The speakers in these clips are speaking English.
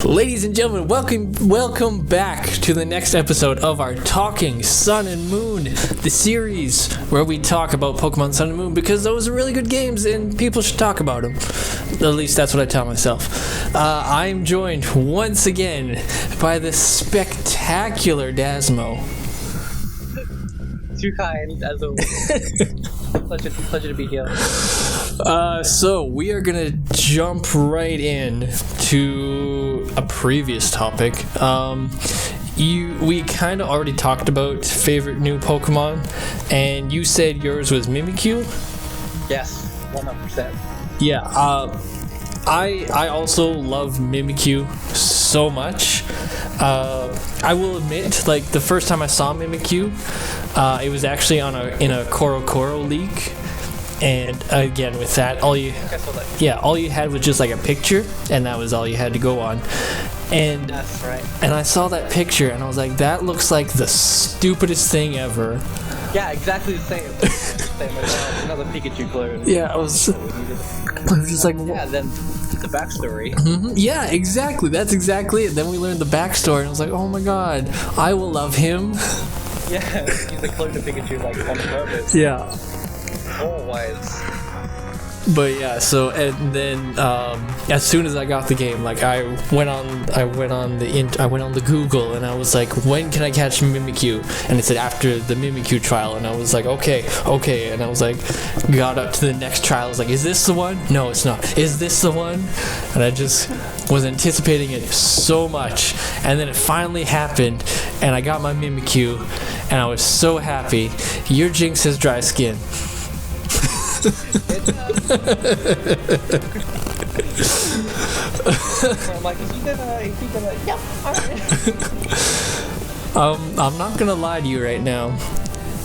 Ladies and gentlemen, welcome back to the next episode of our Talking Sun and Moon, the series where we talk about Pokemon Sun and Moon because those are really good games and people should talk about them. At least that's what I tell myself. I'm joined once again by the spectacular Dazmo. Too kind, as always. Pleasure to be here. So we are gonna jump right in to a previous topic. We kind of already talked about favorite new Pokemon, and you said yours was Mimikyu? Yes, 100%. Yeah, I also love Mimikyu so much. I will admit, like, the first time I saw Mimikyu, it was actually in a Coro leak. And again, with that, all you had was just like a picture, and that was all you had to go on. And that's right. And I saw that picture, and I was like, that looks like the stupidest thing ever. Yeah, exactly the same. Another Pikachu clone. Yeah, I was just like, yeah. Then the backstory. Mm-hmm. Yeah, exactly. That's exactly it. Then we learned the backstory, and I was like, oh my god, I will love him. Yeah, he's a clone of Pikachu, like on purpose. Yeah. Always. But yeah, so and then as soon as I got the game, like I went on the Google and I was like, when can I catch Mimikyu? And it said after the Mimikyu trial, and I was like, okay, and I was like, got up to the next trial. I was like, is this the one? No, it's not. Is this the one? And I just was anticipating it so much, and then it finally happened, and I got my Mimikyu, and I was so happy. Your Jinx has dry skin. I'm like, is he gonna, yeah, alright. I'm not gonna lie to you right now.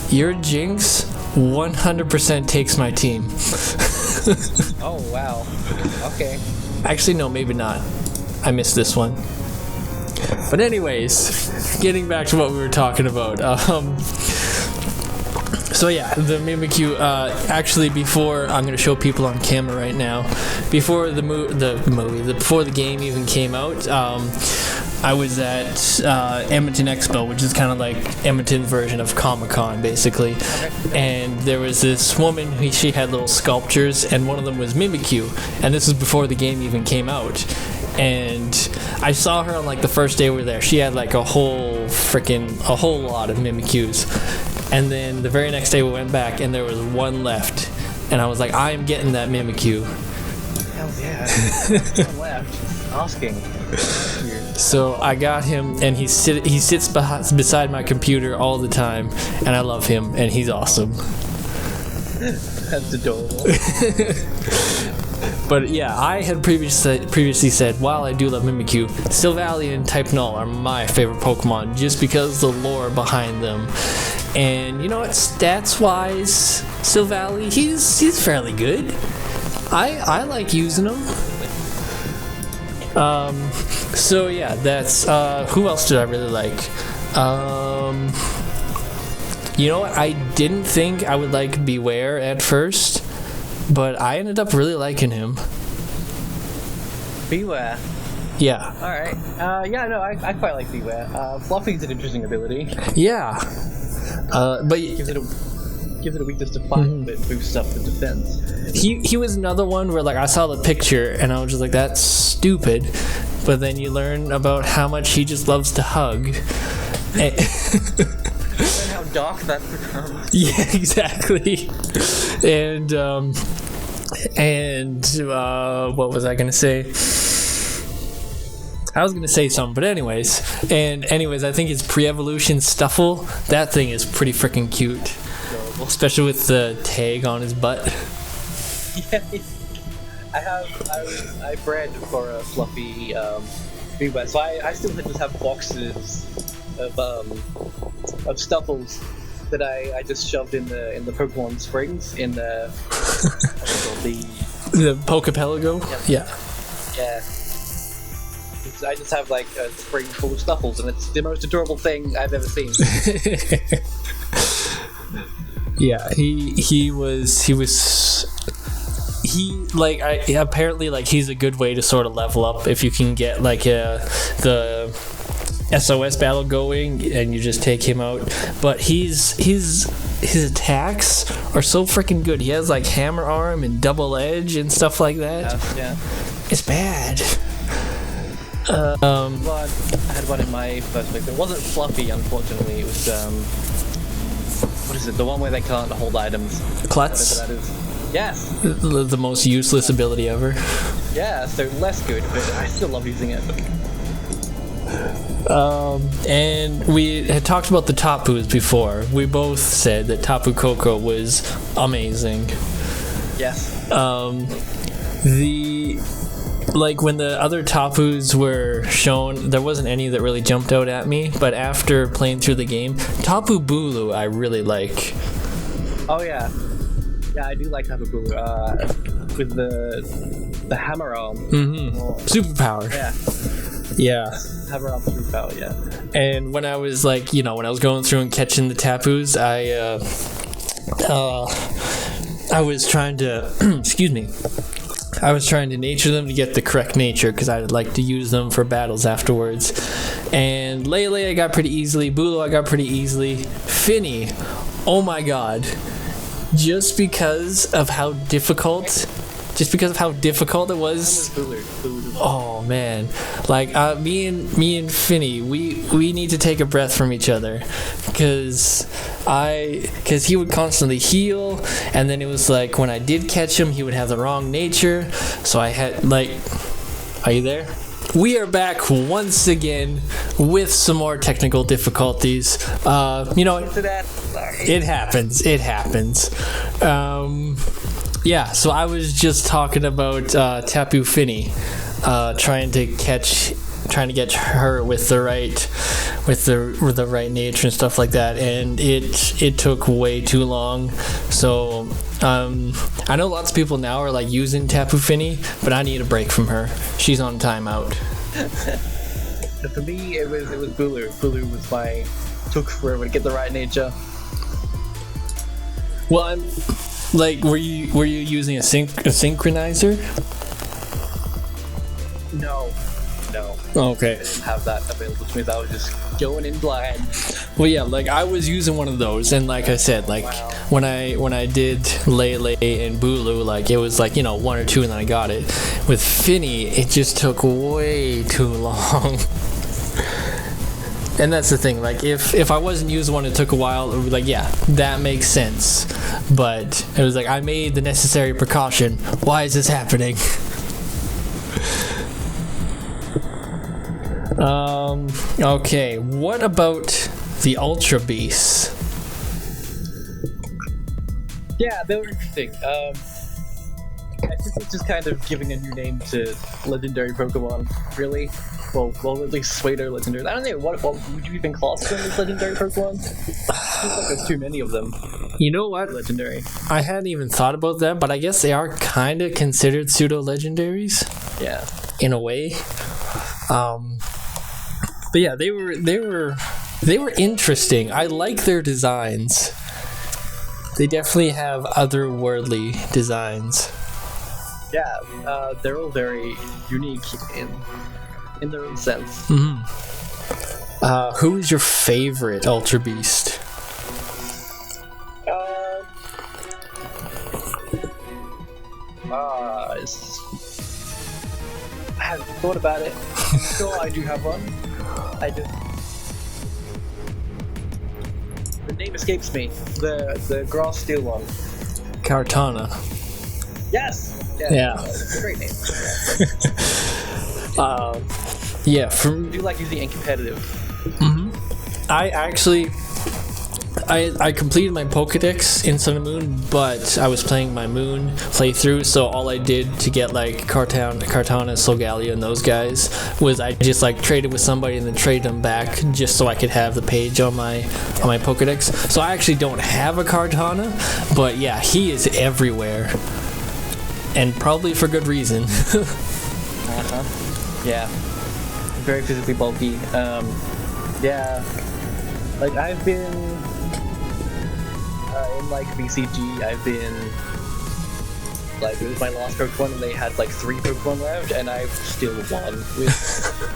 Your Jinx 100% takes my team. Oh, wow. Okay. Actually, no, maybe not. I missed this one. But anyways, getting back to what we were talking about. So yeah, the Mimikyu, actually before, I'm going to show people on camera right now, before before the game even came out, I was at Edmonton Expo, which is kind of like Edmonton's version of Comic-Con, basically. And there was this woman, she had little sculptures, and one of them was Mimikyu, and this was before the game even came out. And I saw her on like the first day we were there. She had like a whole lot of Mimikyus. And then the very next day we went back and there was one left. And I was like, I am getting that Mimikyu. Hell yeah. One left. Asking. So I got him, and he sits beside my computer all the time, and I love him, and he's awesome. That's adorable. But yeah, I had previously said, while I do love Mimikyu, Silvally and Type Null are my favorite Pokemon, just because the lore behind them. And you know what, stats-wise, Silvally, he's fairly good. I like using him. So yeah, that's, who else did I really like? You know what, I didn't think I would like Beware at first, but I ended up really liking him. Beware. Yeah. Alright. Yeah, no, I quite like Beware. Fluffy's an interesting ability. Yeah. But gives it a weakness to fire, but boosts up the defense. He was another one where, like, I saw the picture and I was just like, that's stupid. But then you learn about how much he just loves to hug. And how dark that becomes. Yeah, exactly. And what was I gonna say? I was gonna say something, but anyways, I think his pre-evolution Stuffle, that thing is pretty freaking cute. Adorable. Especially with the tag on his butt. Yeah, I bred for a fluffy Beware, so I still just have boxes of Stuffles that I just shoved in the Pokemon Springs in the Kokopelli. Yeah. I just have like a spring full of Stuffles, and it's the most adorable thing I've ever seen. Yeah, he was he like apparently like he's a good way to sort of level up if you can get like the SOS battle going and you just take him out. But his attacks are so freaking good. He has like hammer arm and double edge and stuff like that. Yeah. It's bad. But I had one in my first place. It wasn't fluffy, unfortunately. It was what is it? The one where they can't hold items. Klutz. Whatever that is. Yes. The most useless ability ever. Yeah, so less good, but I still love using it. And we had talked about the Tapus before. We both said that Tapu Koko was amazing. Yes. Like when the other Tapus were shown, there wasn't any that really jumped out at me. But after playing through the game, Tapu Bulu I really like. Oh yeah, yeah, I do like Tapu Bulu. With the hammer arm. Mm-hmm. Superpower. Yeah. Hammer arm superpower. Yeah. And when I was like, when I was going through and catching the Tapus, I was trying to, excuse me. I was trying to nature them to get the correct nature because I'd like to use them for battles afterwards. And Lele I got pretty easily. Bulu I got pretty easily. Finny, oh my god. Just because of how difficult it was. Oh man, like me and Finny, we need to take a breath from each other, because he would constantly heal, and then it was like when I did catch him, he would have the wrong nature, so I had like, are you there? We are back once again with some more technical difficulties. It happens. Yeah, so I was just talking about Tapu Finny, trying to get her with the right nature and stuff like that, and it took way too long. So I know lots of people now are like using Tapu Finny, but I need a break from her. She's on timeout. For me, it was Bulu. Bulu was took forever to get the right nature. Well, were you using a synchronizer? No. Okay. I didn't have that available to me. I was just going in blind. Well, yeah, like I was using one of those, and like I said, like when I did Lele and Bulu, like it was like 1 or 2, and then I got it. With Finny, it just took way too long. And that's the thing, like if I wasn't using one, it took a while, it would be like, yeah, that makes sense. But it was like I made the necessary precaution. Why is this happening? Okay, what about the Ultra Beasts? Yeah, they were interesting. I think it's just kind of giving a new name to legendary Pokemon, really. Well, at least Suedo legendary. I don't know, what would you even class them as legendary Pokemon? Seems like there's too many of them. You know what? Legendary. I hadn't even thought about that, but I guess they are kind of considered pseudo-legendaries. Yeah. In a way. But yeah, they were interesting. I like their designs. They definitely have otherworldly designs. Yeah, they're all very unique in their own sense. Mm-hmm. Who is your favorite Ultra Beast? I haven't thought about it. Sure, I do have one. The name escapes me. The grass steel one. Kartana. Yes. Yeah. It's a great name. Yeah. I do like using it in competitive. Mm-hmm. I completed my Pokedex in Sun and Moon, but I was playing my Moon playthrough, so all I did to get like Kartana, Solgaleo, and those guys was I just like traded with somebody and then traded them back just so I could have the page on my Pokedex. So I actually don't have a Kartana, but yeah, he is everywhere, and probably for good reason. Yeah, very physically bulky. Yeah, like I've been. In like BCG, I've been Like, it was my last Pokemon, and they had like 3 Pokemon left, and I still won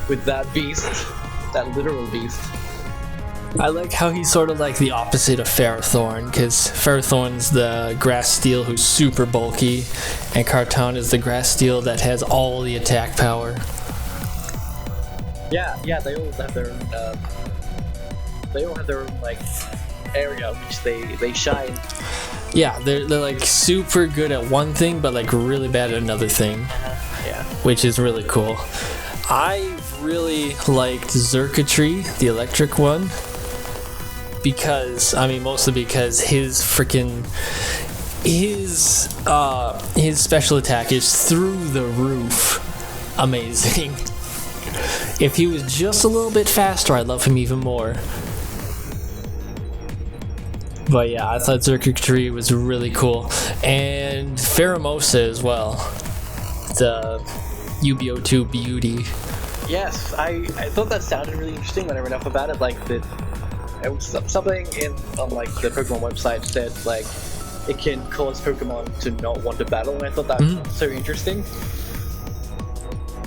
with that beast, that literal beast. I like how he's sort of like the opposite of Ferrothorn, because Ferrothorn's the grass steel who's super bulky, and Karton is the grass steel that has all the attack power. Yeah, they all have their own. They all have their own like area which they shine. Yeah, they're like super good at one thing, but like really bad at another thing. Yeah, which is really cool. I really liked Xurkitree, the electric one, because mostly because his special attack is through the roof amazing. If he was just a little bit faster, I'd love him even more. But yeah, I thought Xurkitree was really cool. And Pheromosa as well. The UBO2 beauty. Yes, I thought that sounded really interesting when I read up about it. Like that, it was something on like the Pokemon website said like it can cause Pokemon to not want to battle, and I thought that was so interesting.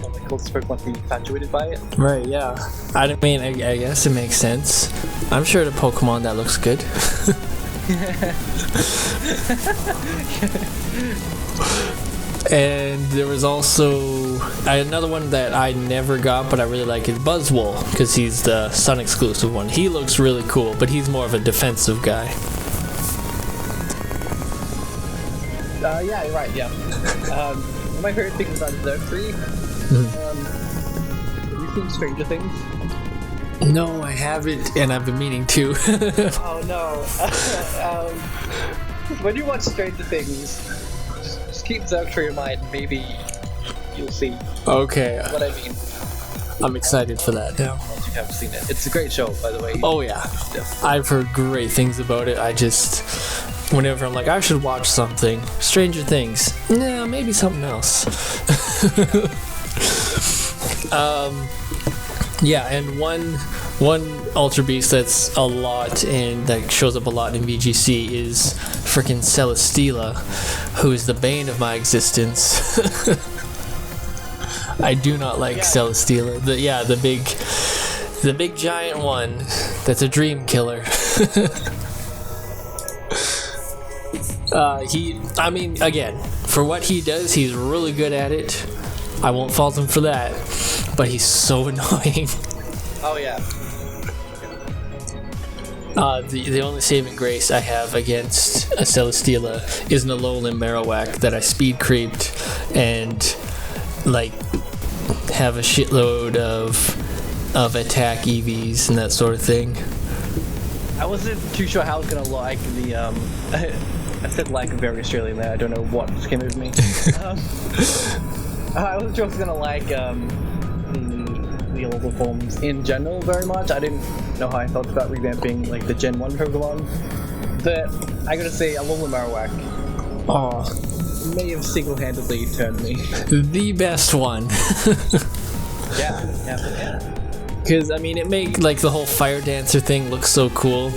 It causes Pokemon to be infatuated by it. Right? Yeah. I mean, I guess it makes sense. I'm sure the Pokemon that looks good. And there was also another one that I never got, but I really like is Buzzwole, because he's the Sun exclusive one. He looks really cool, but he's more of a defensive guy. Yeah, you're right. Yeah. One of my favorite things about Dugtrio. Have you seen Stranger Things? No, I haven't, and I've been meaning to. Oh no. When you watch Stranger Things, just keep Dugtrio in mind. Maybe you'll see. Okay. What I mean. I'm excited for that now. Once you have seen it, it's a great show, by the way. Oh yeah. I've heard great things about it. I just, whenever I'm like, I should watch something, Stranger Things. No, maybe something else. Yeah, and one Ultra Beast that's a lot and that shows up a lot in VGC is freaking Celesteela, who is the bane of my existence. I do not like Celesteela. The big giant one that's a dream killer. Again, for what he does, he's really good at it. I won't fault him for that, but he's so annoying. Oh yeah. The only saving grace I have against a Celesteela is an Alolan Marowak that I speed creeped and like have a shitload of attack EVs and that sort of thing. I wasn't too sure how I was gonna like the I said like very Australian there. I don't know what just came over me. I wasn't sure I was gonna like the older forms in general very much. I didn't know how I felt about revamping like the Gen 1 Pokemon. But I gotta say, Alolan Marowak may have single-handedly turned me. The best one. Yeah. Because, it made like the whole Fire Dancer thing look so cool.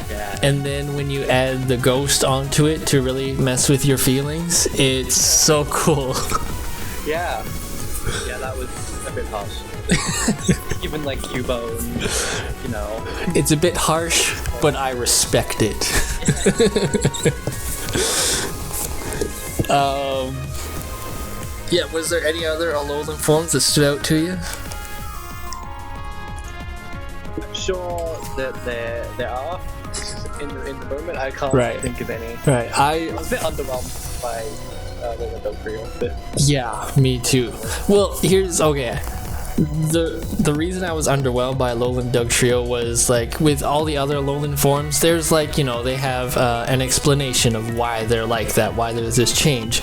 Yeah. And then when you add the ghost onto it to really mess with your feelings, it's so cool. Yeah, that was a bit harsh. Even like Cubone, It's a bit harsh, but I respect it. Yeah, was there any other Alolan forms that stood out to you? I'm sure that there are. In the moment, I can't think of any. Right, I was a bit underwhelmed by Lowland Dugtrio, but yeah, me too. Well, here's the reason I was underwhelmed by Lowland Dugtrio was like with all the other Alolan forms, there's like they have an explanation of why they're like that, why there's this change.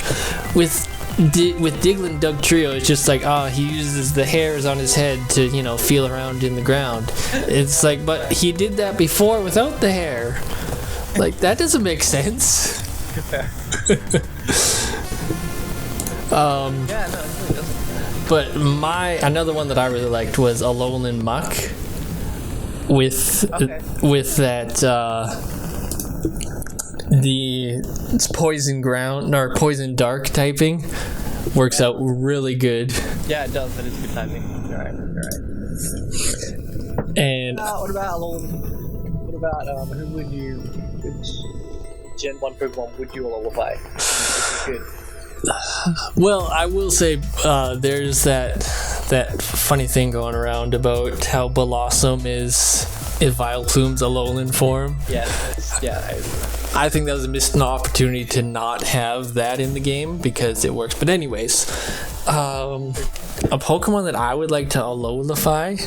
With Diglett Dugtrio, it's just like he uses the hairs on his head to feel around in the ground. It's like, but he did that before without the hair. Like that doesn't make sense. Yeah, no, it really doesn't. But another one that I really liked was Alolan Muck with that it's poison ground or poison dark typing works out really good. Yeah, it does. That is good timing. All right. And what about who would you? Which Gen 1 Pokemon would you lullaby? If you could. Well, I will say there's that funny thing going around about how Blossom is Vileplume's Alolan form. Yeah. I think that was a missed opportunity to not have that in the game because it works. But anyways, a Pokemon that I would like to Alolify.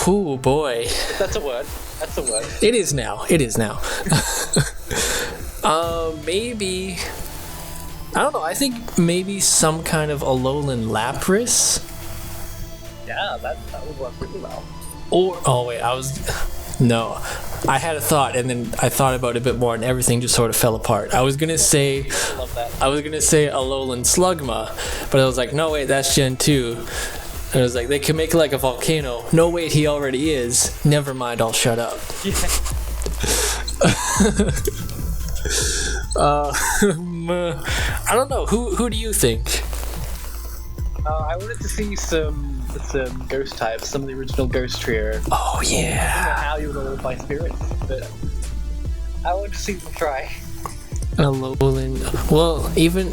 Oh boy. That's a word. It is now. Maybe. I don't know. I think maybe some kind of Alolan Lapras. Yeah, that would work really well. I had a thought, and then I thought about it a bit more, and everything just sort of fell apart. I was gonna say Alolan Slugma, but I was like, no wait, that's Gen 2. And I was like, they can make it like a volcano. No wait, he already is. Never mind, I'll shut up. Yeah. I don't know. Who do you think? I wanted to see some ghost types, some of the original Ghost Trio. Oh I don't yeah. know how you would Lullaby spirits, but I wanted to see them try. Alolan. Well, even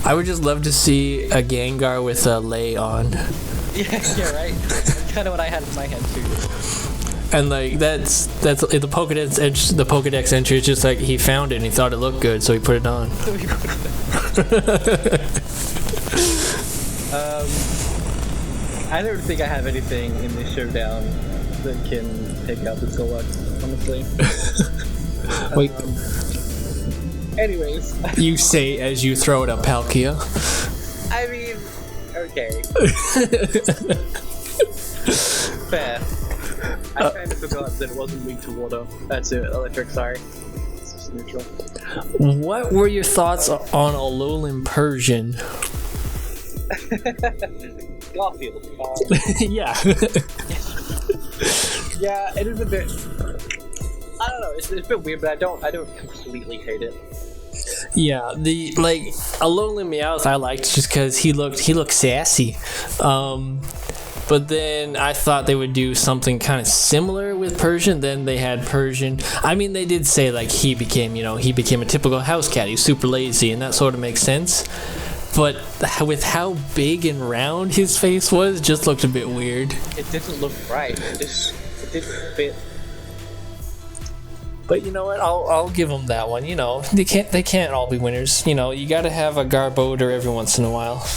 I would just love to see a Gengar with a lay on. Yeah, right. That's kind of what I had in my head too. And like that's the Pokedex entry is just like he found it and he thought it looked good, so he put it on. I don't think I have anything in this showdown that can take out the Golux, honestly. Wait. Anyways. You say as you throw it at Palkia. I mean, okay. Fair. I kind of forgot that it wasn't weak to water. That's it, electric, sorry. It's just neutral. What were your thoughts on Alolan Persian? Garfield. Yeah. Yeah, it is a bit. I don't know. It's a bit weird, but I don't completely hate it. Yeah, the like Alolan Meowth I liked just because he looked sassy. But then I thought they would do something kind of similar with Persian. Then they had Persian. I mean, they did say like he became a typical house cat. He's super lazy, and that sort of makes sense. But with how big and round his face was, just looked a bit weird. It didn't look right. It didn't fit. But you know what? I'll give them that one. You know, they can't all be winners. You know, you got to have a Garbodor every once in a while.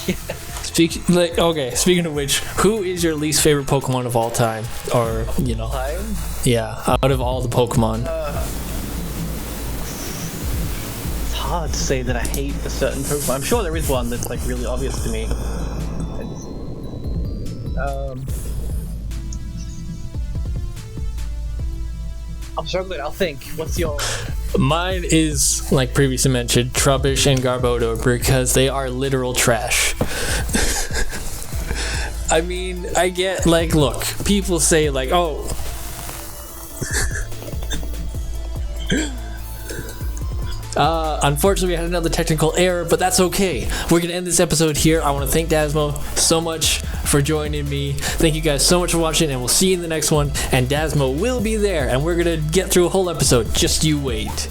Yeah. Speaking of which, who is your least favorite Pokemon of all time? Or, you know. Time? Yeah, out of all the Pokemon. It's hard to say that I hate a certain Pokemon. I'm sure there is one that's like really obvious to me. I'm struggling, I'll think. What's your... Mine is, like previously mentioned, Trubbish and Garbodor because they are literal trash. I mean, I get, like, look, people say, like, oh... unfortunately, we had another technical error, but that's okay. We're going to end this episode here. I want to thank Dazmo so much for joining me. Thank you guys so much for watching, and we'll see you in the next one. And Dazmo will be there, and we're going to get through a whole episode. Just you wait.